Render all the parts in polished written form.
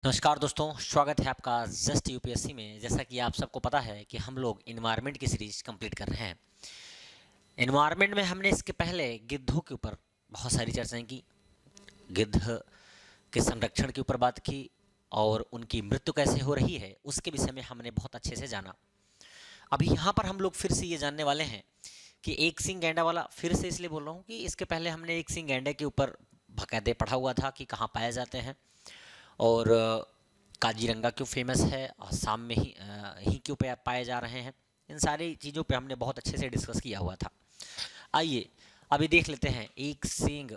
नमस्कार दोस्तों, स्वागत है आपका जस्ट यूपीएससी में। जैसा कि आप सबको पता है कि हम लोग इन्वायरमेंट की सीरीज कंप्लीट कर रहे हैं। इन्वायरमेंट में हमने इसके पहले गिद्धों के ऊपर बहुत सारी चर्चाएं की, गिद्ध के संरक्षण के ऊपर बात की और उनकी मृत्यु कैसे हो रही है उसके विषय में हमने बहुत अच्छे से जाना। अभी यहाँ पर हम लोग फिर से ये जानने वाले हैं कि एक सींग गैंडा वाला, फिर से इसलिए बोल रहा हूँ कि इसके पहले हमने एक सींग गैंडे के ऊपर बाकायदे पढ़ा हुआ था कि कहाँ पाए जाते हैं और काजीरंगा क्यों फेमस है, आसाम में ही क्यों पाए जा रहे हैं। इन सारी चीज़ों पे हमने बहुत अच्छे से डिस्कस किया हुआ था। आइए अभी देख लेते हैं एक सींग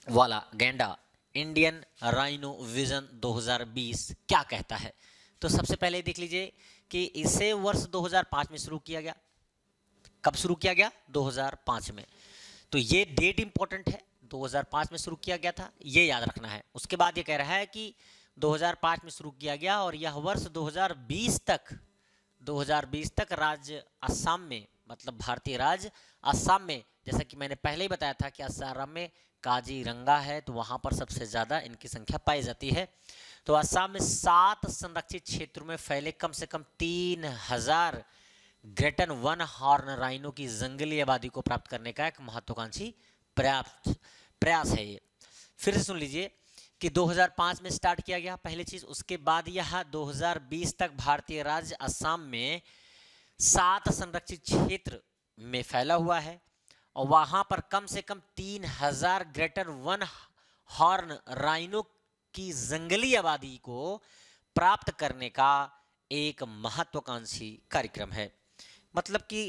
वाला गैंडा इंडियन राइनो विजन 2020 क्या कहता है। तो सबसे पहले देख लीजिए कि इसे वर्ष 2005 में शुरू किया गया। कब शुरू किया गया? 2005 में। तो ये डेट इंपॉर्टेंट है, 2005 में शुरू किया गया था, ये याद रखना है। उसके बाद ये कह रहा है कि 2005 में शुरू किया गया और यह वर्ष 2020 तक राज्य असम में, मतलब भारतीय राज्य असम में, जैसा कि मैंने पहले ही बताया था कि असम में काजीरंगा है तो वहाँ पर सबसे ज़्यादा इनकी संख्या पाई जाती है। तो असम में 7 संरक्षित क्षेत्रों में फैले कम से कम 3000 ग्रेटन वन हॉर्न राइनो की जंगली आबादी को प्राप्त करने का एक महत्वाकांक्षी प्रयास है ये। फिर से सुन लीजिए कि 2005 में स्टार्ट किया गया पहली चीज, उसके बाद यह 2020 तक भारतीय राज्य असम में 7 संरक्षित क्षेत्र में फैला हुआ है और वहां पर कम से कम 3000 ग्रेटर वन हॉर्न राइनो की जंगली आबादी को प्राप्त करने का एक महत्वाकांक्षी कार्यक्रम है। मतलब कि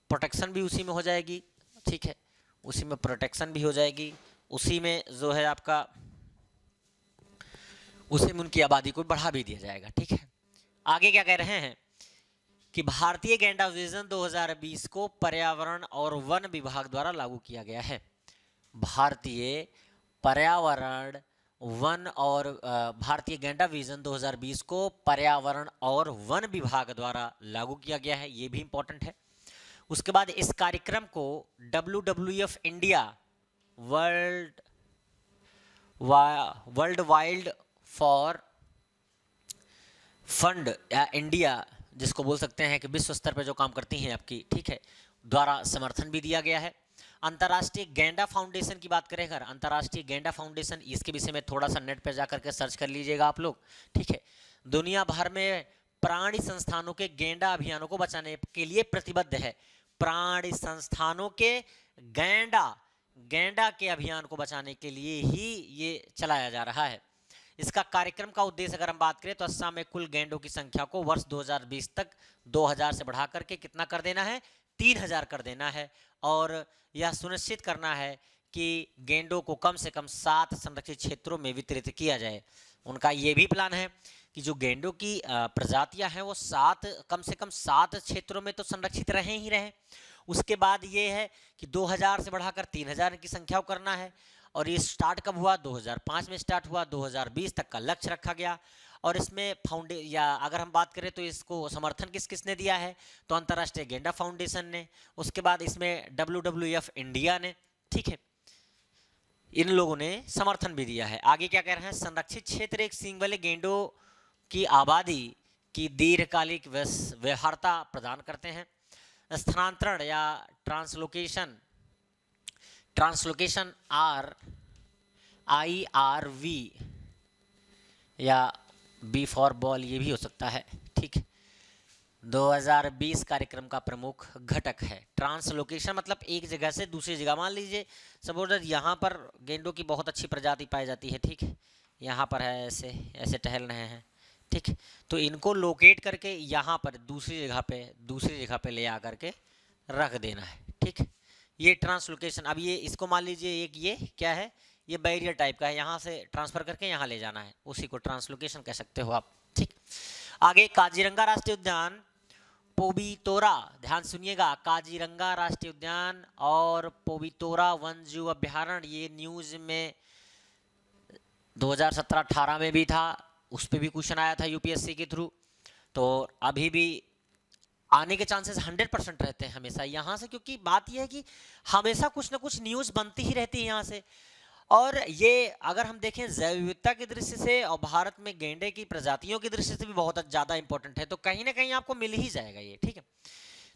प्रोटेक्शन भी उसी में हो जाएगी, ठीक है, उसी में प्रोटेक्शन भी हो जाएगी, उसी में जो है आपका, उसी में उनकी आबादी को बढ़ा भी दिया जाएगा, ठीक है। आगे क्या कह रहे हैं कि भारतीय गैंडा विजन 2020 को पर्यावरण और वन विभाग द्वारा लागू किया गया है। भारतीय पर्यावरण वन और भारतीय गैंडा विजन 2020 को पर्यावरण और वन विभाग द्वारा लागू किया गया है, ये भी इंपॉर्टेंट है। उसके बाद इस कार्यक्रम को WWF India world wild for fund या इंडिया, जिसको बोल सकते हैं कि विश्व स्तर पर जो काम करती हैं आपकी, ठीक है, द्वारा समर्थन भी दिया गया है। अंतर्राष्ट्रीय गैंडा फाउंडेशन की बात करें अगर, अंतर्राष्ट्रीय गैंडा फाउंडेशन, इसके विषय में थोड़ा सा नेट पर जाकर के सर्च कर लीजिएगा आप लोग, ठीक है। दुनिया भर में प्राणी संस्थानों के गैंडा अभियानों को बचाने के लिए प्रतिबद्ध है। प्राणी संस्थानों के गैंडा के अभियान को बचाने के लिए ही ये चलाया जा रहा है। इसका कार्यक्रम का उद्देश्य अगर हम बात करें तो असम में कुल गैंडों की संख्या को वर्ष 2020 तक 2000 से बढ़ा करके कितना कर देना है? 3000 कर देना है और यह सुनिश्चित करना है कि गैंडों को कम से कम 7 संरक्षित क्षेत्रों में वितरित किया जाए। उनका ये भी प्लान है कि जो गैंडों की प्रजातियां हैं वो कम से कम 7 क्षेत्रों में तो संरक्षित रहे ही रहे। उसके बाद ये है कि 2000 से बढ़ाकर 3000 की संख्या को करना है और ये स्टार्ट कब हुआ? 2005 में स्टार्ट हुआ, 2020 तक का लक्ष्य रखा गया। और इसमें अगर हम बात करें तो इसको समर्थन किस किसने दिया है? तो अंतर्राष्ट्रीय गैंडा फाउंडेशन ने, उसके बाद इसमें WWF इंडिया ने, ठीक है, इन लोगों ने समर्थन भी दिया है। आगे क्या कह रहे हैं? संरक्षित क्षेत्र एक सींग वाले गैंडों की आबादी की दीर्घकालिक व्यवहार्यता प्रदान करते हैं। स्थानांतरण या ट्रांसलोकेशन IRV या B फॉर बॉल ये भी हो सकता है, ठीक है, 2020 कार्यक्रम का प्रमुख घटक है। ट्रांसलोकेशन मतलब एक जगह से दूसरी जगह, मान लीजिए सपोज यहाँ पर गेंडों की बहुत अच्छी प्रजाति पाई जाती है, ठीक है, यहाँ पर है, ऐसे ऐसे टहल रहे हैं, ठीक, तो इनको लोकेट करके यहाँ पर दूसरी जगह पे ले आ करके रख देना है, ठीक, ये ट्रांसलोकेशन। अब ये इसको मान लीजिए एक ये क्या है, ये बैरियर टाइप का है, यहाँ से ट्रांसफर करके यहाँ ले जाना है, उसी को ट्रांसलोकेशन कह सकते हो आप, ठीक। आगे काजीरंगा राष्ट्रीय उद्यान पोबितोरा, ध्यान सुनिएगा, काजीरंगा राष्ट्रीय उद्यान और पोबितोरा वन्यजीव अभ्यारण्य, ये न्यूज में 2017-18 में भी था, उस पर भी क्वेश्चन आया था यूपीएससी के थ्रू। तो अभी भी आने के चांसेस 100% रहते हैं हमेशा यहाँ से, क्योंकि बात यह है कि हमेशा कुछ ना कुछ न्यूज़ बनती ही रहती है यहाँ से। और ये अगर हम देखें जैव विविधता की दृष्टि से और भारत में गैंडे की प्रजातियों की दृष्टि से भी बहुत ज़्यादा इंपॉर्टेंट है, तो कहीं ना कहीं आपको मिल ही जाएगा ये, ठीक है।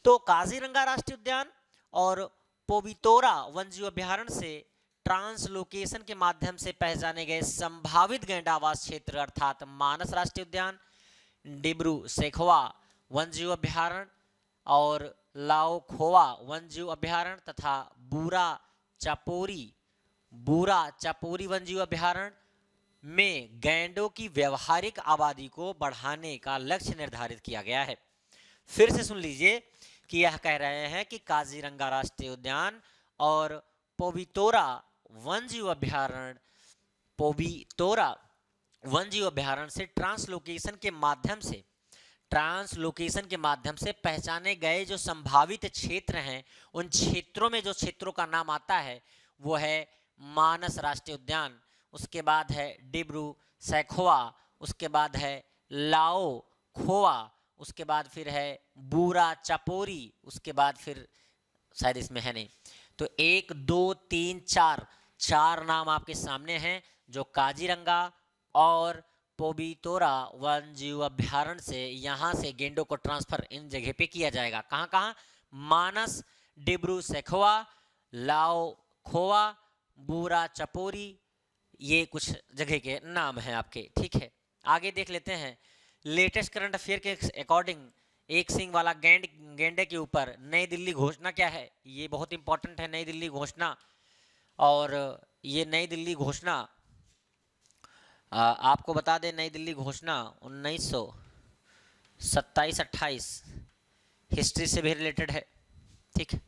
तो काजीरंगा राष्ट्रीय उद्यान और पोबितोरा वन्यजीव अभ्यारण्य से ट्रांसलोकेशन के माध्यम से पहचाने गए संभावित गैंडा आवास क्षेत्र अर्थात मानस राष्ट्रीय उद्यान, डिब्रू सैखोवा वन्यजीव अभ्यारण्य और लाओखोवा वन्यजीव अभ्यारण्य तथा बूरा चापोरी वन्यजीव अभ्यारण्य में गैंडों की व्यवहारिक आबादी को बढ़ाने का लक्ष्य निर्धारित किया गया है। फिर से सुन लीजिए कि यह कह रहे हैं कि काजीरंगा राष्ट्रीय उद्यान और पोबितोरा वन्यजीव अभ्यारण्य से ट्रांसलोकेशन के माध्यम से पहचाने गए जो संभावित क्षेत्र हैं, उन क्षेत्रों में जो क्षेत्रों का नाम आता है वो है मानस राष्ट्रीय उद्यान, उसके बाद है डिब्रू सैखोवा, उसके बाद है लाओ खोवा, उसके बाद फिर है बूरा चापोरी, उसके बाद फिर शायद इसमें है नहीं, तो 1 2 3 4 नाम आपके सामने हैं जो काजीरंगा और पोबितोरा वन्यजीव अभ्यारण्य से यहाँ से गेंडों को ट्रांसफर इन जगह पे किया जाएगा। कहाँ कहाँ? मानस, डिब्रू सैखोवा, लाओ खोवा, बूरा चापोरी, ये कुछ जगह के नाम हैं आपके, ठीक है। आगे देख लेते हैं लेटेस्ट करंट अफेयर के अकॉर्डिंग एक सींग वाला गेंडे के ऊपर नई दिल्ली घोषणा क्या है? ये बहुत इंपॉर्टेंट है, नई दिल्ली घोषणा। और ये नई दिल्ली घोषणा आपको बता दें, नई दिल्ली घोषणा 1927-28 हिस्ट्री से भी रिलेटेड है, ठीक है।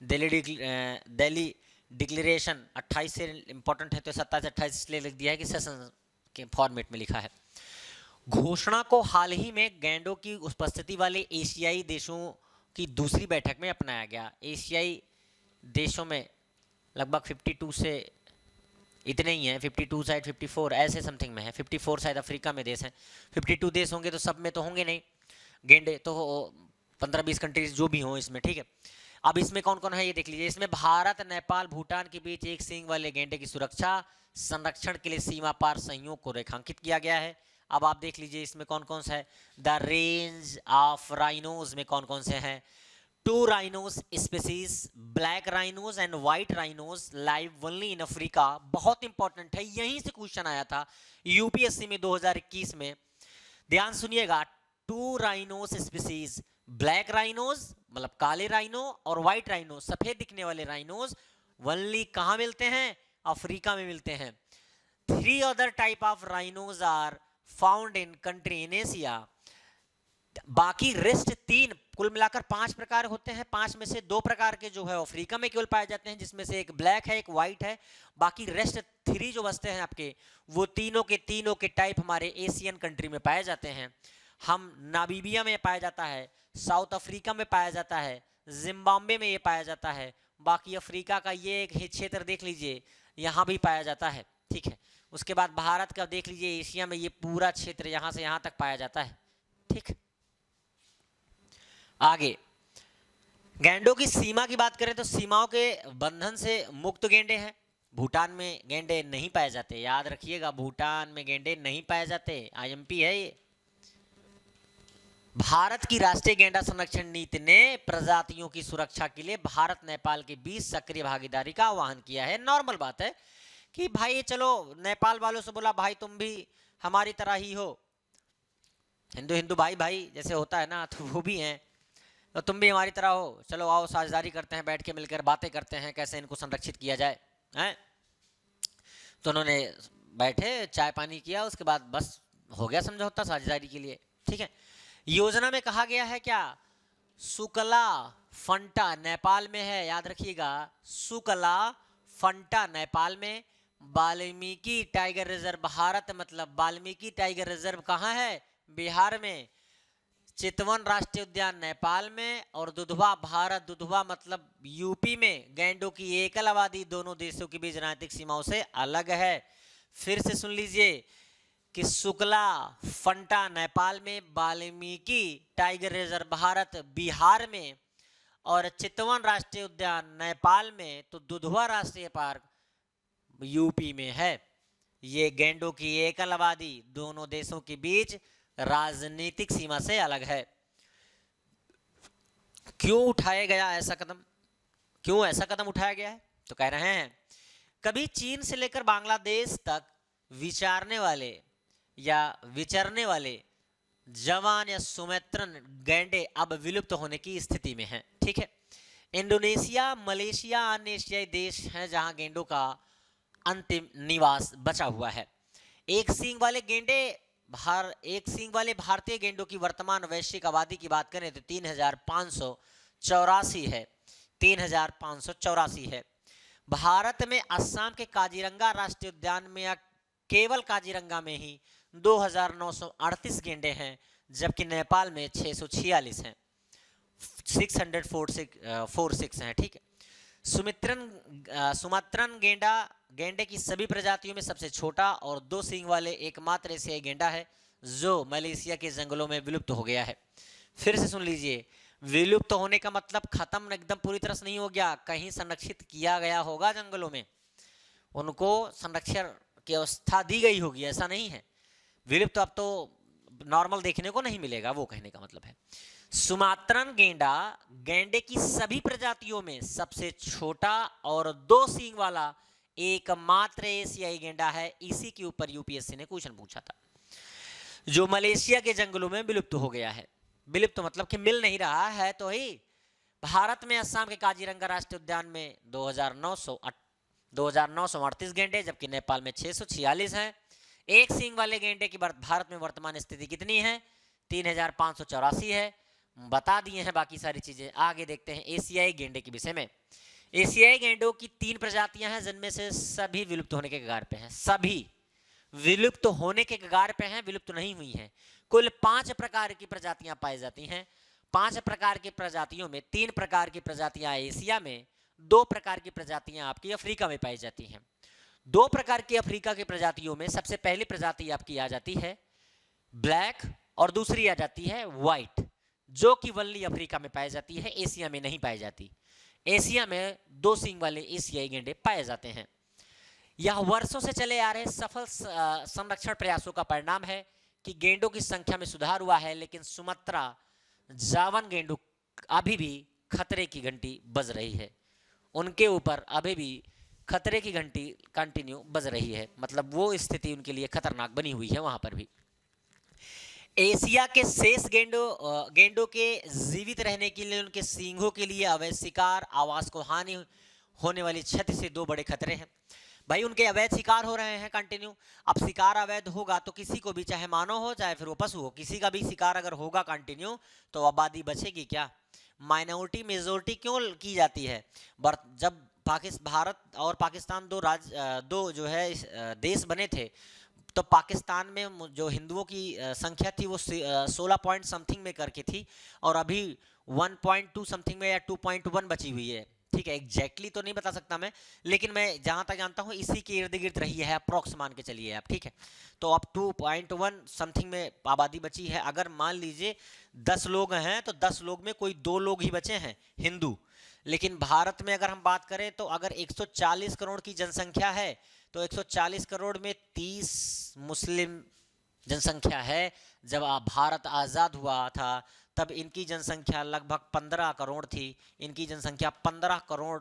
दिल्ली डिक्लेरेशन 28 से इंपॉर्टेंट है, तो 27-28 इसलिए लिख दिया है कि सेशन के फॉर्मेट में लिखा है। घोषणा को हाल ही में गैंडों की उपस्थिति वाले एशियाई देशों की दूसरी बैठक में अपनाया गया। एशियाई देशों में लगभग 52 से इतने ही हैं, 52 शायद 54 ऐसे समथिंग में है, 54 शायद अफ्रीका में देश हैं, 52 देश होंगे तो सब में तो होंगे नहीं गेंडे, तो 15-20 कंट्रीज जो भी हों इसमें, ठीक है। अब इसमें कौन कौन है ये देख लीजिए। इसमें भारत, नेपाल, भूटान के बीच एक सींग वाले गेंडे की सुरक्षा संरक्षण के लिए सीमा पार सहयोग को रेखांकित किया गया है। अब आप देख लीजिए इसमें कौन कौन सा है। द रेंज ऑफ राइनोज में कौन कौन से हैं? 2 rhinos species, black rhinos and white rhinos live only in Africa. बहुत इंपॉर्टेंट है, यहीं से क्वेश्चन आया था यूपीएससी में 2021 में। ध्यान सुनिएगा, 2 राइनोज स्पीसीज, ब्लैक राइनोज मतलब काले राइनो और व्हाइट राइनो सफेद दिखने वाले राइनोज ओनली कहां मिलते हैं? अफ्रीका में मिलते हैं। 3 other type of rhinos are found in country in Asia. बाकी रेस्ट 3, कुल मिलाकर 5 प्रकार होते हैं। 5 में से 2 प्रकार के जो है अफ्रीका में केवल पाए जाते हैं, जिसमें से एक ब्लैक है, एक व्हाइट है। बाकी रेस्ट 3 जो बचते हैं आपके, वो तीनों के टाइप हमारे एशियन कंट्री में पाए जाते हैं। हम नामीबिया में पाया जाता है, साउथ अफ्रीका में पाया जाता है, जिम्बाब्वे में ये पाया जाता है। बाकी अफ्रीका का ये एक क्षेत्र देख लीजिए, यहाँ भी पाया जाता है, ठीक है। उसके बाद भारत का देख लीजिए, एशिया में ये पूरा क्षेत्र यहाँ से यहाँ तक पाया जाता है, ठीक। आगे गैंडों की सीमा की बात करें तो सीमाओं के बंधन से मुक्त गैंडे हैं। भूटान में गैंडे नहीं पाए जाते, याद रखिएगा, भूटान में गैंडे नहीं पाए जाते, आईएमपी है ये। भारत की राष्ट्रीय गैंडा संरक्षण नीति ने प्रजातियों की सुरक्षा के लिए भारत नेपाल के बीच सक्रिय भागीदारी का आह्वान किया है। नॉर्मल बात है कि भाई चलो नेपाल वालों से बोला भाई तुम भी हमारी तरह ही हो, हिंदू हिंदू भाई भाई जैसे होता है ना, तो वो भी हैं, तो तुम भी हमारी तरह हो, चलो आओ साझेदारी करते हैं, बैठ के मिलकर बातें करते हैं कैसे इनको संरक्षित किया जाए, हैं। तो उन्होंने बैठे, चाय पानी किया, उसके बाद बस हो गया समझौता साझेदारी के लिए, ठीक है। योजना में कहा गया है क्या? सुकला फंटा नेपाल में है, याद रखिएगा, सुकला फंटा नेपाल में। वाल्मीकि टाइगर रिजर्व भारत मतलब वाल्मीकि टाइगर रिजर्व कहाँ है? बिहार में। चितवन राष्ट्रीय उद्यान नेपाल में, और दुधवा भारत, दुधवा मतलब यूपी में। गैंडों की एकल आबादी दोनों देशों के बीच राजनीतिक सीमाओं से अलग है। फिर से सुन लीजिए कि शुक्ला फंटा नेपाल में, वाल्मीकि टाइगर रिजर्व भारत बिहार में, और चितवन राष्ट्रीय उद्यान नेपाल में, तो दुधवा राष्ट्रीय पार्क यूपी में है। ये गैंडों की एकल आबादी दोनों देशों के बीच राजनीतिक सीमा से अलग है। क्यों उठाया गया ऐसा कदम, क्यों ऐसा कदम उठाया गया है? तो कह रहे हैं कभी चीन से लेकर बांग्लादेश तक विचरने वाले जवान या सुमेत्रन गैंडे अब विलुप्त होने की स्थिति में हैं। ठीक है, इंडोनेशिया, मलेशिया अन्य एशियाई देश हैं जहां गैंडों का अंतिम निवास बचा हुआ है। एक सींग वाले भारतीय गैंडों की वर्तमान वैश्विक आबादी की बात करें तो 3,584 है। 3,584 है। भारत में असम के काजीरंगा राष्ट्रीय उद्यान में या केवल काजीरंगा में ही 2,938 गेंडे हैं, जबकि नेपाल में 646 हैं, 646 हैं। ठीक है, सुमात्रन गेंडे की सभी प्रजातियों में सबसे छोटा और 2 सींग वाले एकमात्र एशियाई गेंडा है जो मलेशिया के जंगलों में विलुप्त हो गया है। फिर से सुन लीजिए, विलुप्त होने का मतलब खत्म एकदम पूरी तरह से नहीं हो गया, कहीं संरक्षित किया गया होगा जंगलों में, उनको संरक्षण की व्यवस्था दी गई होगी, ऐसा नहीं है। विलुप्त अब तो नॉर्मल देखने को नहीं मिलेगा, वो कहने का मतलब है। सुमात्रन गेंडे की सभी प्रजातियों में सबसे छोटा और 2 सींग वाला एकमात्र एशियाई गेंडा है। इसी के ऊपर यूपीएससी ने क्वेश्चन पूछा था, जो मलेशिया के जंगलों में विलुप्त हो गया है। विलुप्त मतलब कि मिल नहीं रहा है। तो ही भारत में असम के काजीरंगा राष्ट्रीय उद्यान में 2,938 गेंडे, जबकि नेपाल में 646 हैं। एक सींग वाले गेंडे की भारत में वर्तमान स्थिति कितनी है? 3,584 है। बता दिए हैं बाकी सारी चीजें। आगे देखते हैं एशियाई गेंडे के विषय में। एशियाई गेंडों की 3 प्रजातियां हैं, जिनमें से सभी विलुप्त होने के कगार पे हैं। सभी विलुप्त होने के कगार पे हैं, विलुप्त नहीं हुई हैं। कुल 5 प्रकार की प्रजातियां पाई जाती हैं। 5 प्रकार की प्रजातियों में 3 प्रकार की प्रजातियां एशिया में, 2 प्रकार की प्रजातियां आपकी अफ्रीका में पाई जाती हैं। 2 प्रकार की अफ्रीका की प्रजातियों में सबसे पहली प्रजाति आपकी आ जाती है ब्लैक और दूसरी आ जाती है व्हाइट, जो कि वल्ली अफ्रीका में पाई जाती है, एशिया में नहीं पाई जाती। एशिया में 2 सींग वाले एशियाई गेंडे पाए जाते हैं। यह वर्षों से चले आ रहे सफल संरक्षण प्रयासों का परिणाम है कि गेंडों की संख्या में सुधार हुआ है, लेकिन सुमात्रा जावन गेंडों अभी भी खतरे की घंटी बज रही है। उनके ऊपर अभी भी खतरे की घंटी कंटिन्यू बज रही है, मतलब वो स्थिति उनके लिए खतरनाक बनी हुई है वहां पर भी। एशिया के शेष गेंडों के जीवित रहने के लिए उनके सींगों के लिए अवैध शिकार, आवास को हानि होने वाली क्षति से 2 बड़े खतरे हैं। भाई उनके अवैध शिकार हो रहे हैं कंटिन्यू। अब शिकार अवैध होगा तो किसी को भी, चाहे मानव हो चाहे फिर वो पशु हो, किसी का भी शिकार अगर होगा कंटिन्यू तो आबादी बचेगी क्या? माइनॉरिटी मेजोरिटी क्यों की जाती है? जब भारत और पाकिस्तान दो जो है देश बने थे, तो पाकिस्तान में जो हिंदुओं की संख्या थी वो 16 पॉइंट समथिंग में करके थी, और अभी 1.2 समथिंग में या 2.1 बची हुई है। ठीक है, एग्जैक्टली तो नहीं बता सकता मैं, लेकिन मैं जहां तक जानता हूं इसी के इर्द गिर्द रही है, अप्रोक्स मान के चलिए आप। ठीक है, तो अब 2.1 समथिंग में आबादी बची है। अगर मान लीजिए 10 लोग हैं तो 10 लोग में कोई 2 लोग ही बचे हैं हिंदू। लेकिन भारत में अगर हम बात करें तो अगर 140 करोड़ की जनसंख्या है तो 140 करोड़ में 30 मुस्लिम जनसंख्या है। जब भारत आज़ाद हुआ था तब इनकी जनसंख्या लगभग 15 करोड़ थी। इनकी जनसंख्या 15 करोड़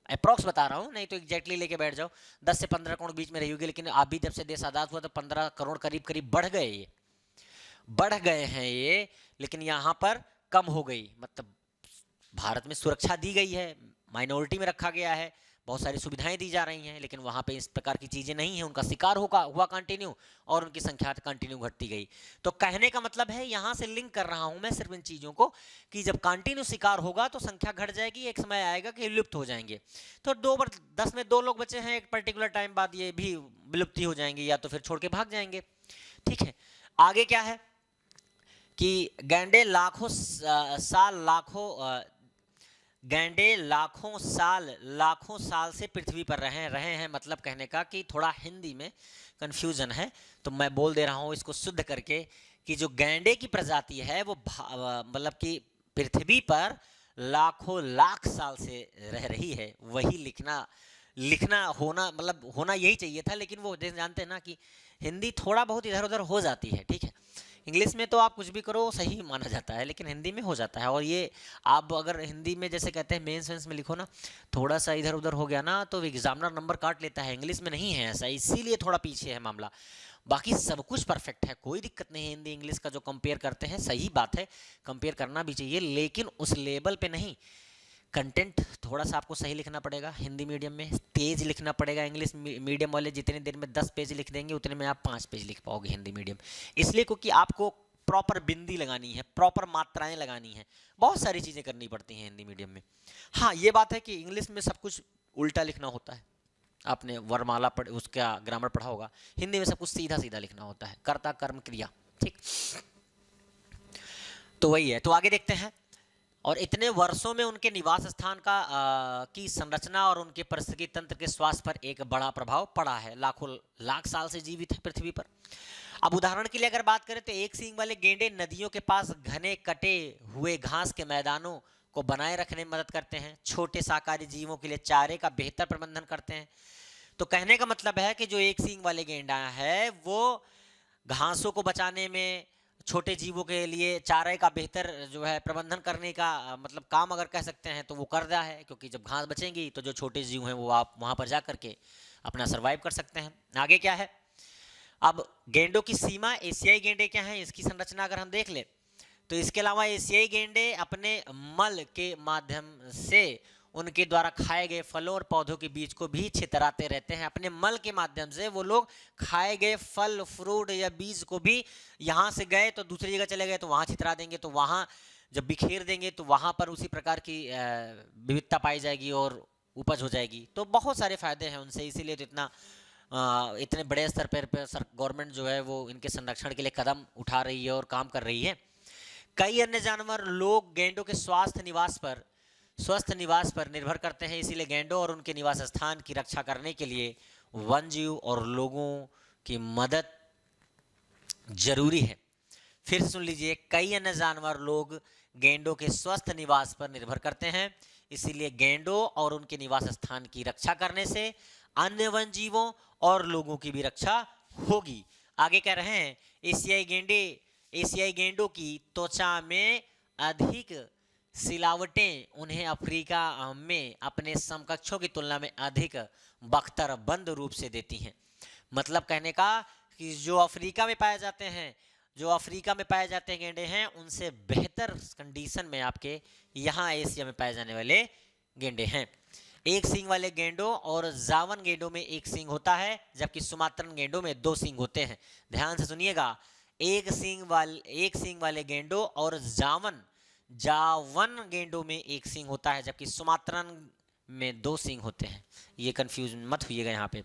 अप्रॉक्स बता रहा हूँ, नहीं तो एग्जैक्टली लेके बैठ जाओ, 10 से 15 करोड़ बीच में रही होगी। लेकिन अभी जब से देश आज़ाद हुआ तो 15 करोड़ करीब करीब बढ़ गए हैं ये, लेकिन यहाँ पर कम हो गई। मतलब भारत में सुरक्षा दी गई है, माइनॉरिटी में रखा गया है, बहुत सारी सुविधाएं दी जा रही हैं, लेकिन वहां पे इस प्रकार की चीजें नहीं है। उनका शिकार हुआ कंटिन्यू, और उनकी संख्या कंटिन्यू घटती गई। तो कहने का मतलब है, यहां से लिंक कर रहा हूं मैं सिर्फ इन चीजों को, कि जब कंटिन्यू शिकार होगा तो संख्या घट जाएगी, एक समय आएगा कि विलुप्त हो जाएंगे। तो 10 में 2 लोग बचे हैं, एक पर्टिकुलर टाइम बाद ये भी विलुप्ति हो जाएंगे या तो फिर छोड़ के भाग जाएंगे। ठीक है, आगे क्या है कि गैंडे लाखों साल से पृथ्वी पर रहे हैं। मतलब कहने का कि थोड़ा हिंदी में कंफ्यूजन है, तो मैं बोल दे रहा हूँ इसको शुद्ध करके, कि जो गैंडे की प्रजाति है वो मतलब कि पृथ्वी पर लाखों लाख साल से रह रही है। वही लिखना होना मतलब होना यही चाहिए था, लेकिन वो जानते हैं ना कि हिंदी थोड़ा बहुत इधर उधर हो जाती है, ठीक है। इंग्लिश में तो आप कुछ भी करो सही माना जाता है, लेकिन हिंदी में हो जाता है। और ये आप अगर हिंदी में जैसे कहते हैं मेंस वेंस में लिखो ना, थोड़ा सा इधर उधर हो गया ना तो एग्जामिनर नंबर काट लेता है। इंग्लिश में नहीं है ऐसा, इसीलिए थोड़ा पीछे है मामला। बाकी सब कुछ परफेक्ट है, कोई दिक्कत नहीं है। हिंदी इंग्लिश का जो कंपेयर करते हैं सही बात है, कंपेयर करना भी चाहिए, लेकिन उस लेवल पे नहीं। कंटेंट थोड़ा सा आपको सही लिखना पड़ेगा, हिंदी मीडियम में तेज लिखना पड़ेगा। इंग्लिश मीडियम वाले जितनी देर में 10 पेज लिख देंगे उतने में आप 5 पेज लिख पाओगे हिंदी मीडियम। इसलिए क्योंकि आपको प्रॉपर बिंदी लगानी है, प्रॉपर मात्राएं लगानी है, बहुत सारी चीज़ें करनी पड़ती हैं हिंदी मीडियम में। हाँ ये बात है कि इंग्लिश में सब कुछ उल्टा लिखना होता है, आपने वरमाला पढ़ उसका ग्रामर पढ़ा होगा। हिंदी में सब कुछ सीधा सीधा लिखना होता है, कर्ता कर्म क्रिया, ठीक। तो वही है, तो आगे देखते हैं। और इतने वर्षों में उनके निवास स्थान की संरचना और उनके पारिस्थितिकी तंत्र के स्वास्थ्य पर एक बड़ा प्रभाव पड़ा है। लाखों लाख साल से जीवित है पृथ्वी पर। अब उदाहरण के लिए अगर बात करें तो एक सींग वाले गेंडे नदियों के पास घने कटे हुए घास के मैदानों को बनाए रखने में मदद करते हैं। छोटे शाकाहारी जीवों के लिए चारे का बेहतर प्रबंधन करते हैं। तो कहने का मतलब है कि जो एक सींग वाले गेंडा है वो घासों को बचाने में, छोटे जीवों के लिए चारे का बेहतर जो है प्रबंधन करने का मतलब काम अगर कह सकते हैं तो वो कर रहा है, क्योंकि जब घास बचेंगी तो जो छोटे जीव हैं वो आप वहाँ पर जा करके अपना सर्वाइव कर सकते हैं। आगे क्या है, अब गेंडों की सीमा, एशियाई गेंडे क्या हैं इसकी संरचना अगर हम देख ले तो इसके अलावा एशियाई गेंडे अपने मल के माध्यम से उनके द्वारा खाए गए फलों और पौधों के बीज को भी छितराते रहते हैं। अपने मल के माध्यम से वो लोग खाए गए फल फ्रूट या बीज को भी, यहाँ से गए तो दूसरी जगह चले गए तो वहाँ छितरा देंगे, तो वहाँ जब बिखेर देंगे तो वहाँ पर उसी प्रकार की विविधता पाई जाएगी और उपज हो जाएगी। तो बहुत सारे फायदे हैं उनसे, इसीलिए तो इतने बड़े स्तर पर गवर्नमेंट जो है वो इनके संरक्षण के लिए कदम उठा रही है और काम कर रही है। कई अन्य जानवर लोग गेंडों के स्वस्थ निवास पर निर्भर करते हैं, इसीलिए गेंडों और उनके निवास स्थान की रक्षा करने के लिए वन जीव और लोगों की मदद जरूरी है। फिर सुन लीजिए, कई अन्य जानवर लोग गेंडों के स्वस्थ निवास पर निर्भर करते हैं, इसीलिए गेंडों और उनके निवास स्थान की रक्षा करने से अन्य वन जीवों और लोगों की भी रक्षा होगी। आगे कह रहे हैं, एशियाई गेंडों की त्वचा में अधिक सिलावटें उन्हें अफ्रीका में अपने समकक्षों की तुलना में अधिक बख्तरबंद रूप से देती हैं। मतलब कहने का कि जो अफ्रीका में पाए जाते हैं गेंडे हैं उनसे बेहतर कंडीशन में आपके यहाँ एशिया में पाए जाने वाले गेंडे हैं। एक सींग वाले गेंडों और जावन गेंडों में एक सींग होता है, जबकि सुमात्रन गेंडों में 2 सींग होते हैं। ध्यान से सुनिएगा, एक सींग वाले गेंडों और जावन गेंडों में एक सींग होता है, जबकि सुमात्रन में 2 सींग होते हैं। ये कंफ्यूज मत होइएगा यहाँ पे।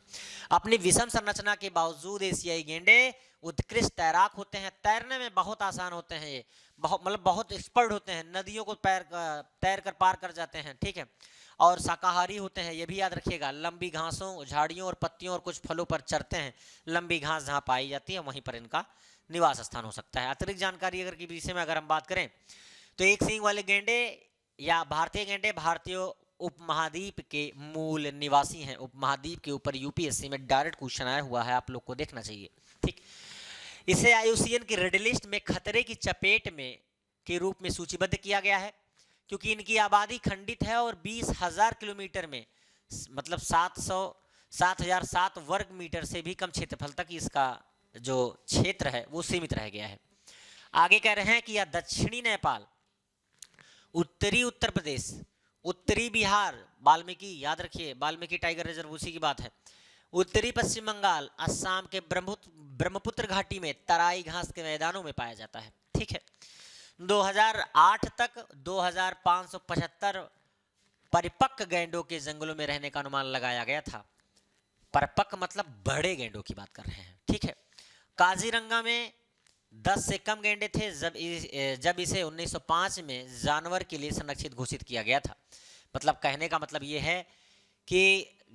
अपनी विषम संरचना के बावजूद एशियाई गेंडे उत्कृष्ट तैराक होते हैं, तैरने में बहुत आसान होते हैं, ये बहुत एक्सपर्ट होते हैं, नदियों को तैर कर पार कर जाते हैं, ठीक है। और शाकाहारी होते हैं, ये भी याद रखिएगा। लंबी घासों, झाड़ियों और पत्तियों और कुछ फलों पर चरते हैं। लंबी घास जहाँ पाई जाती है वहीं पर इनका निवास स्थान हो सकता है। अतिरिक्त जानकारी अगर की विषय में अगर हम बात करें तो एक सींग वाले गेंडे या भारतीय गेंडे भारतीय उपमहाद्वीप के मूल निवासी हैं। उपमहाद्वीप के ऊपर यूपीएससी में डायरेक्ट क्वेश्चन आया हुआ है, आप लोग को देखना चाहिए, ठीक। इसे IUCN की रेड लिस्ट में खतरे की चपेट में के रूप में सूचीबद्ध किया गया है, क्योंकि इनकी आबादी खंडित है और 20,000 किलोमीटर में मतलब 7,007 वर्ग मीटर से भी कम क्षेत्रफल तक इसका जो क्षेत्र है वो सीमित रह गया है। आगे कह रहे हैं कि यह दक्षिणी नेपाल, उत्तरी उत्तर प्रदेश, उत्तरी बिहार, वाल्मीकि, याद रखिए वाल्मीकि टाइगर रिजर्व उसी की बात है, उत्तरी पश्चिम बंगाल, असम के ब्रह्मपुत्र घाटी में तराई घास के मैदानों में पाया जाता है, ठीक है। 2008 तक 2575 परिपक्व गेंडों के जंगलों में रहने का अनुमान लगाया गया था। परिपक्व मतलब बड़े गेंडों की बात कर रहे हैं, ठीक है। काजीरंगा में 10 से कम गेंडे थे जब इसे 1905 में जानवर के लिए संरक्षित घोषित किया गया था। मतलब कहने का मतलब ये है कि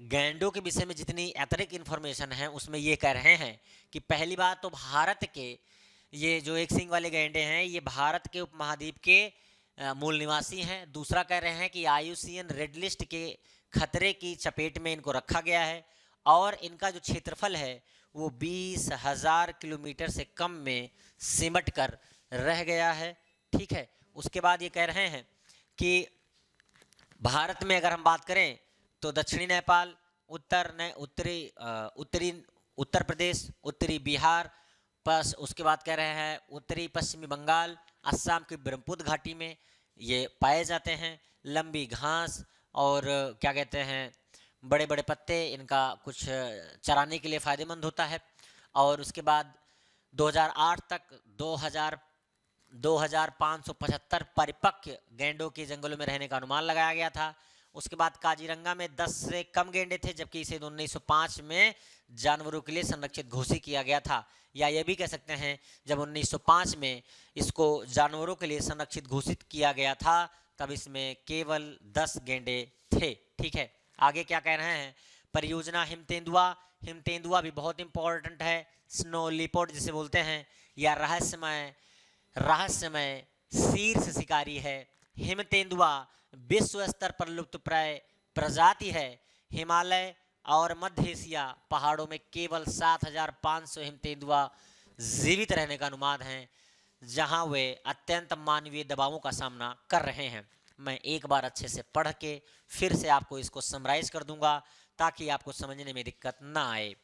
गेंडों के विषय में जितनी अतिरिक्त इन्फॉर्मेशन है उसमें ये कह रहे हैं कि पहली बात तो भारत के ये जो एक सींग वाले गेंडे हैं ये भारत के उपमहाद्वीप के मूल निवासी हैं। दूसरा कह रहे हैं कि IUCN रेड लिस्ट के खतरे की चपेट में इनको रखा गया है और इनका जो क्षेत्रफल है वो 20,000 किलोमीटर से कम में सिमट कर रह गया है। ठीक है, उसके बाद ये कह रहे हैं कि भारत में अगर हम बात करें तो दक्षिणी नेपाल, उत्तरी उत्तर प्रदेश, उत्तरी बिहार, बस उसके बाद कह रहे हैं उत्तरी पश्चिमी बंगाल, असम की ब्रह्मपुत्र घाटी में ये पाए जाते हैं। लंबी घास और क्या कहते हैं बड़े बड़े पत्ते, इनका कुछ चराने के लिए फ़ायदेमंद होता है। और उसके बाद 2008 तक 2575 परिपक्व गैंडों के जंगलों में रहने का अनुमान लगाया गया था। उसके बाद काजीरंगा में 10 से कम गैंडे थे, जबकि इसे 1905 में जानवरों के लिए संरक्षित घोषित किया गया था। या ये भी कह सकते हैं जब 1905 में इसको जानवरों के लिए संरक्षित घोषित किया गया था तब इसमें केवल 10 गैंडे थे। ठीक है, आगे क्या कह रहे हैं, परियोजना हिमतेंदुआ। हिमतेंदुआ भी बहुत इंपॉर्टेंट है, स्नो लिपोर्ड जिसे बोलते हैं, या रहस्यमय शीर्ष शिकारी है। हिमतेंदुआ विश्व स्तर पर लुप्तप्राय प्रजाति है। हिमालय और मध्य एशिया पहाड़ों में केवल 7,500 हिमतेंदुआ जीवित रहने का अनुमान है, जहां वे अत्यंत मानवीय दबावों का सामना कर रहे हैं। मैं एक बार अच्छे से पढ़ के फिर से आपको इसको समराइज कर दूंगा ताकि आपको समझने में दिक्कत ना आए।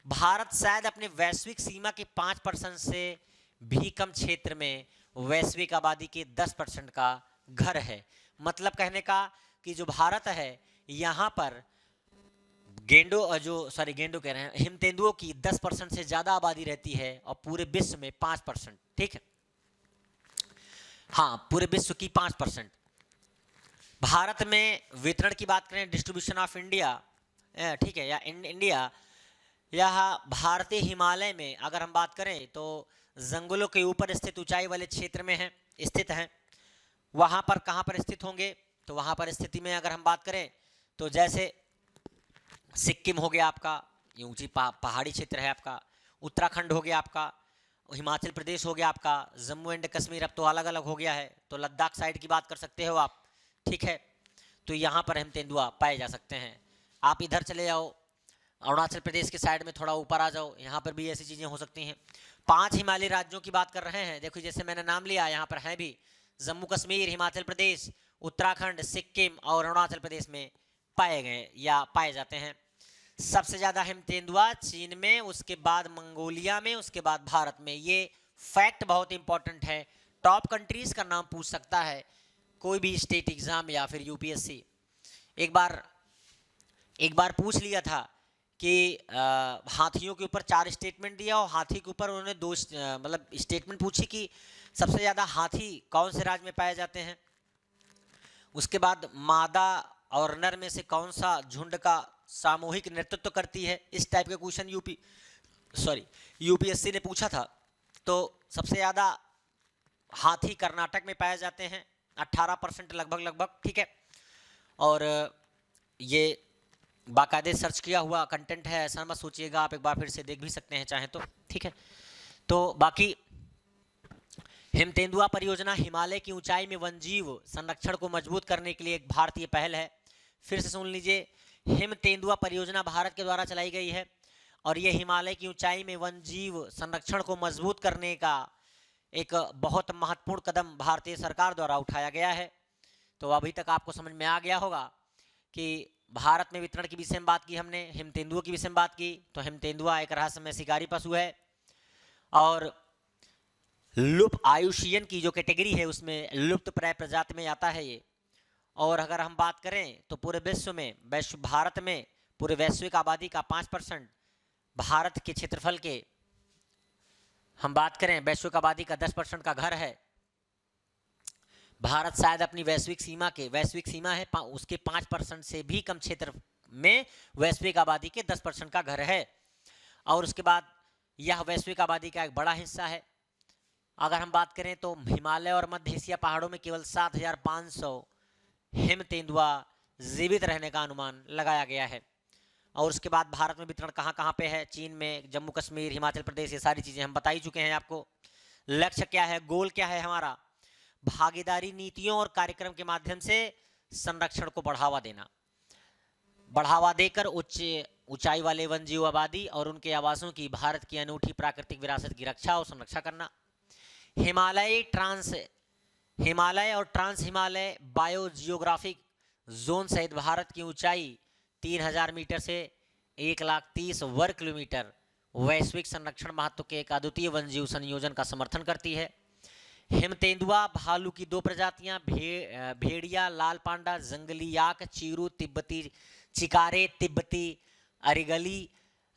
भारत शायद अपने वैश्विक सीमा के 5% से भी कम क्षेत्र में वैश्विक आबादी के 10% का घर है। मतलब कहने का कि जो भारत है यहाँ पर गेंडों कह रहे हैं, हिमतेंदुओं की 10% से ज़्यादा आबादी रहती है और पूरे विश्व में 5%। ठीक है, हाँ, पूरे विश्व की 5%। भारत में वितरण की बात करें, डिस्ट्रीब्यूशन ऑफ इंडिया, ठीक है, या इंडिया, यह भारतीय हिमालय में अगर हम बात करें तो जंगलों के ऊपर स्थित ऊंचाई वाले क्षेत्र में स्थित हैं। वहाँ पर कहाँ पर स्थित होंगे, तो वहाँ पर स्थिति में अगर हम बात करें तो जैसे सिक्किम हो गया आपका, ये ऊंची पहाड़ी क्षेत्र है आपका, उत्तराखंड हो गया आपका, हिमाचल प्रदेश हो गया आपका, जम्मू एंड कश्मीर अब तो अलग अलग हो गया है, तो लद्दाख साइड की बात कर सकते हो आप। ठीक है, तो यहाँ पर हिमतेंदुआ पाए जा सकते हैं। आप इधर चले जाओ, अरुणाचल प्रदेश के साइड में थोड़ा ऊपर आ जाओ, यहाँ पर भी ऐसी चीज़ें हो सकती हैं। 5 हिमालयी राज्यों की बात कर रहे हैं, देखो जैसे मैंने नाम लिया, यहाँ पर है भी जम्मू कश्मीर, हिमाचल प्रदेश, उत्तराखंड, सिक्किम और अरुणाचल प्रदेश में पाए गए या पाए जाते हैं। सबसे ज़्यादा हिमतेंदुआ चीन में, उसके बाद मंगोलिया में, उसके बाद भारत में। ये फैक्ट बहुत इंपॉर्टेंट है, टॉप कंट्रीज का नाम पूछ सकता है कोई भी स्टेट एग्जाम या फिर यूपीएससी। एक बार पूछ लिया था कि हाथियों के ऊपर 4 स्टेटमेंट दिया और हाथी के ऊपर उन्होंने 2 मतलब स्टेटमेंट पूछी कि सबसे ज़्यादा हाथी कौन से राज्य में पाए जाते हैं। उसके बाद मादा और नर में से कौन सा झुंड का सामूहिक नेतृत्व करती है। इस टाइप के क्वेश्चन यूपीएससी ने पूछा था। तो सबसे ज़्यादा हाथी कर्नाटक में पाए जाते हैं, 18% लगभग। ठीक है, और ये बाकायदे सर्च किया हुआ कंटेंट है, ऐसा मत सोचिएगा, आप एक बार फिर से देख भी सकते हैं चाहे तो। ठीक है, तो बाकी हिमतेंदुआ परियोजना हिमालय की ऊंचाई में वन्यजीव संरक्षण को मजबूत करने के लिए एक भारतीय पहल है। फिर से सुन लीजिए, हिमतेंदुआ परियोजना भारत के द्वारा चलाई गई है और ये हिमालय की ऊंचाई में वन्यजीव संरक्षण को मजबूत करने का एक बहुत महत्वपूर्ण कदम भारतीय सरकार द्वारा उठाया गया है। तो अभी तक आपको समझ में आ गया होगा कि भारत में वितरण की विषय में बात की हमने, हिमतेंदुओं की विषय में बात की। तो हिमतेंदुआ एक रहस्यमय शिकारी पशु है और लुप्त आयुषीयन की जो कैटेगरी है उसमें लुप्त प्राय प्रजाति में आता है ये। और अगर हम बात करें तो पूरे भारत में पूरे वैश्विक आबादी का 5%, भारत के क्षेत्रफल के हम बात करें वैश्विक आबादी का 10% का घर है। भारत शायद अपनी वैश्विक सीमा है उसके 5% से भी कम क्षेत्र में वैश्विक आबादी के 10% का घर है। और उसके बाद यह वैश्विक आबादी का एक बड़ा हिस्सा है। अगर हम बात करें तो हिमालय और मध्य एशिया पहाड़ों में केवल 7,500 हिमतेंदुआ जीवित रहने का अनुमान लगाया गया है। और उसके बाद भारत में वितरण कहाँ कहाँ पे है, चीन में, जम्मू कश्मीर, हिमाचल प्रदेश, ये सारी चीज़ें हम बता ही चुके हैं आपको। लक्ष्य क्या है, गोल क्या है हमारा, भागीदारी नीतियों और कार्यक्रम के माध्यम से संरक्षण को बढ़ावा देना। बढ़ावा देकर ऊंचाई वाले वन्यजीव आबादी और उनके आवासों की भारत की अनूठी प्राकृतिक विरासत की रक्षा और संरक्षा करना। हिमालय और ट्रांस हिमालय बायोजियोग्राफिक जोन सहित भारत की ऊंचाई 3000 मीटर से 130 वर्ग किलोमीटर वैश्विक संरक्षण महत्व के एक अद्वितीय वन्यजीव संयोजन का समर्थन करती है। हिम तेंदुआ भालू की 2 प्रजातियां, भेड़िया, लाल पांडा, जंगली याक, चीरू, तिब्बती चिकारे, तिब्बती अरिगली,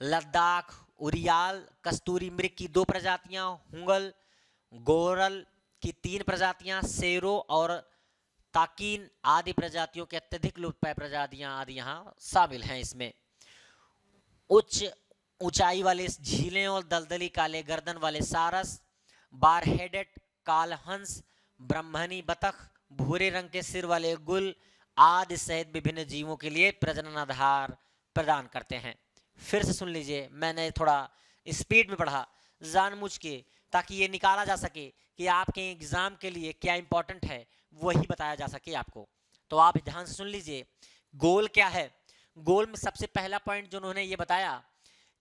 लद्दाख उरियाल, कस्तूरी मृग की 2 प्रजातियां, हुंगल गोरल की 3 प्रजातियां, सेरो और ताकीन आदि प्रजातियों के अत्यधिक लुप्त प्रजातियां आदि यहाँ शामिल हैं। इसमें उच्च ऊंचाई वाले झीलें और दलदली काले गर्दन वाले सारस, बारहेडेड कालहंस, ब्रह्मणी बतख, भूरे रंग के सिर वाले गुल आदि सहित विभिन्न जीवों के लिए प्रजनन आधार प्रदान करते हैं। फिर से सुन लीजिए, मैंने थोड़ा स्पीड में पढ़ा जानबूझ के, ताकि ये निकाला जा सके कि आपके एग्जाम के लिए क्या इंपॉर्टेंट है, वही बताया जा सके आपको। तो आप ध्यान से सुन लीजिए, गोल क्या है। गोल में सबसे पहला पॉइंट जो उन्होंने ये बताया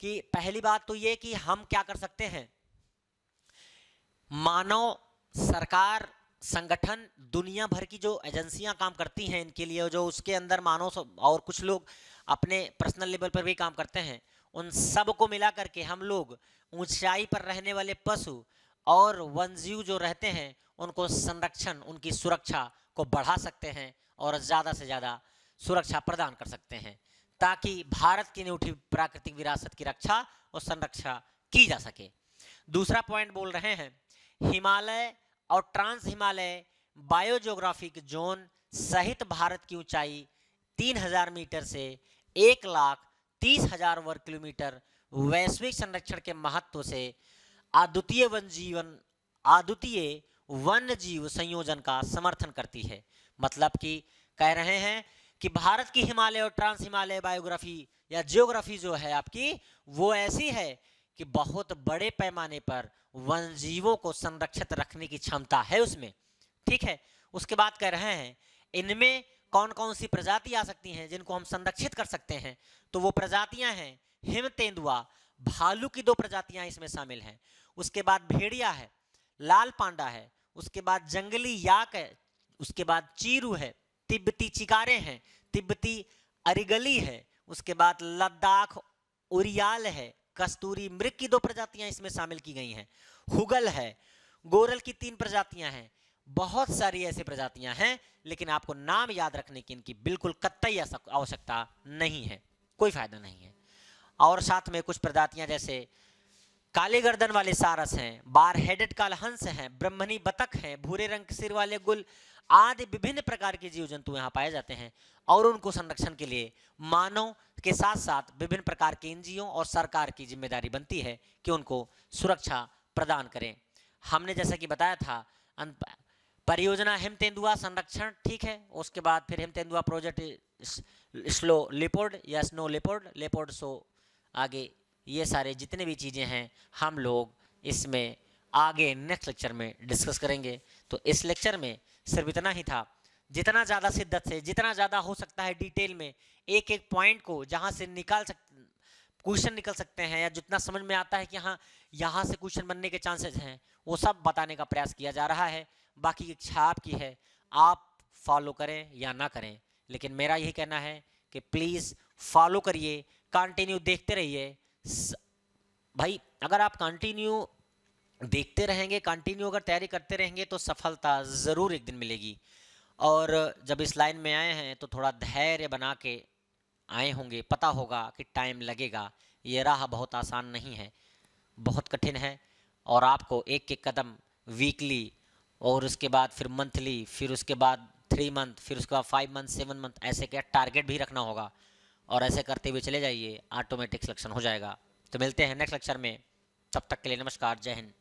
कि पहली बात तो ये कि हम क्या कर सकते हैं, मानव, सरकार, संगठन, दुनिया भर की जो एजेंसियां काम करती हैं इनके लिए, जो उसके अंदर मानव और कुछ लोग अपने पर्सनल लेवल पर भी काम करते हैं, उन सब को मिला करके हम लोग ऊंचाई पर रहने वाले पशु और वन्यजीव जो रहते हैं उनको संरक्षण, उनकी सुरक्षा को बढ़ा सकते हैं और ज़्यादा से ज़्यादा सुरक्षा प्रदान कर सकते हैं, ताकि भारत की अनूठी प्राकृतिक विरासत की रक्षा और संरक्षा की जा सके। दूसरा पॉइंट बोल रहे हैं, हिमालय और ट्रांस हिमालय बायोजियोग्राफिक जोन सहित भारत की ऊंचाई 3000 मीटर से 130,000 वर्ग किलोमीटर वैश्विक संरक्षण के महत्व से अद्वितीय वन्य जीव संयोजन का समर्थन करती है। मतलब कि कह रहे हैं कि भारत की हिमालय और ट्रांस हिमालय बायोग्राफी या जियोग्राफी जो है आपकी, वो ऐसी है कि बहुत बड़े पैमाने पर वन जीवों को संरक्षित रखने की क्षमता है उसमें। ठीक है, उसके बाद कह रहे हैं इनमें कौन कौन सी प्रजाति आ सकती हैं जिनको हम संरक्षित कर सकते हैं। तो वो प्रजातियां हैं हिम तेंदुआ, भालू की 2 प्रजातियां इसमें शामिल हैं, उसके बाद भेड़िया है, लाल पांडा है, उसके बाद जंगली याक है, उसके बाद चीरू है, तिब्बती चिकारे हैं, तिब्बती अरिगली है, उसके बाद लद्दाख उरियाल है, कस्तूरी मृग की 2 प्रजातियां इसमें शामिल की गई हैं, हुगल है, गोरल की 3 प्रजातियां हैं। बहुत सारी ऐसी प्रजातियां हैं, लेकिन आपको नाम याद रखने की इनकी बिल्कुल कतई आवश्यकता नहीं है, कोई फायदा नहीं है। और साथ में कुछ प्रजातियां जैसे काले गर्दन वाले सारस हैं, बार हेडेड कालहंस हैं, ब्रह्मणी बतख हैं, भूरे रंग के सिर वाले गुल आदि विभिन्न प्रकार के जीव जंतु यहाँ पाए जाते हैं। और उनको संरक्षण के लिए मानव के साथ साथ विभिन्न प्रकार के एनजीओ और सरकार की जिम्मेदारी बनती है कि उनको सुरक्षा प्रदान करें। हमने जैसा कि बताया था परियोजना हिम तेंदुआ संरक्षण, ठीक है, उसके बाद फिर हिम तेंदुआ प्रोजेक्ट स्लो लेपर्ड या स्नो लेपर्ड सो आगे ये सारे जितने भी चीज़ें हैं हम लोग इसमें आगे नेक्स्ट लेक्चर में डिस्कस करेंगे। तो इस लेक्चर में सिर्फ इतना ही था। जितना ज़्यादा शिद्दत से, जितना ज़्यादा हो सकता है डिटेल में एक एक पॉइंट को जहाँ से क्वेश्चन निकल सकते हैं या जितना समझ में आता है कि हाँ यहाँ से क्वेश्चन बनने के चांसेस हैं, वो सब बताने का प्रयास किया जा रहा है। बाकी इच्छा आपकी है, आप फॉलो करें या ना करें, लेकिन मेरा यही कहना है कि प्लीज़ फॉलो करिए, कंटिन्यू देखते रहिए भाई। अगर आप कंटिन्यू देखते रहेंगे, कंटिन्यू अगर तैयारी करते रहेंगे तो सफलता ज़रूर एक दिन मिलेगी। और जब इस लाइन में आए हैं तो थोड़ा धैर्य बना के आए होंगे, पता होगा कि टाइम लगेगा, ये राह बहुत आसान नहीं है, बहुत कठिन है। और आपको एक एक कदम वीकली और उसके बाद फिर मंथली, फिर उसके बाद 3 मंथ, फिर उसके बाद 5 मंथ, 7 मंथ, ऐसे क्या टारगेट भी रखना होगा। और ऐसे करते हुए चले जाइए, ऑटोमेटिक सिलेक्शन हो जाएगा। तो मिलते हैं नेक्स्ट लेक्चर में, तब तक के लिए नमस्कार, जय हिंद।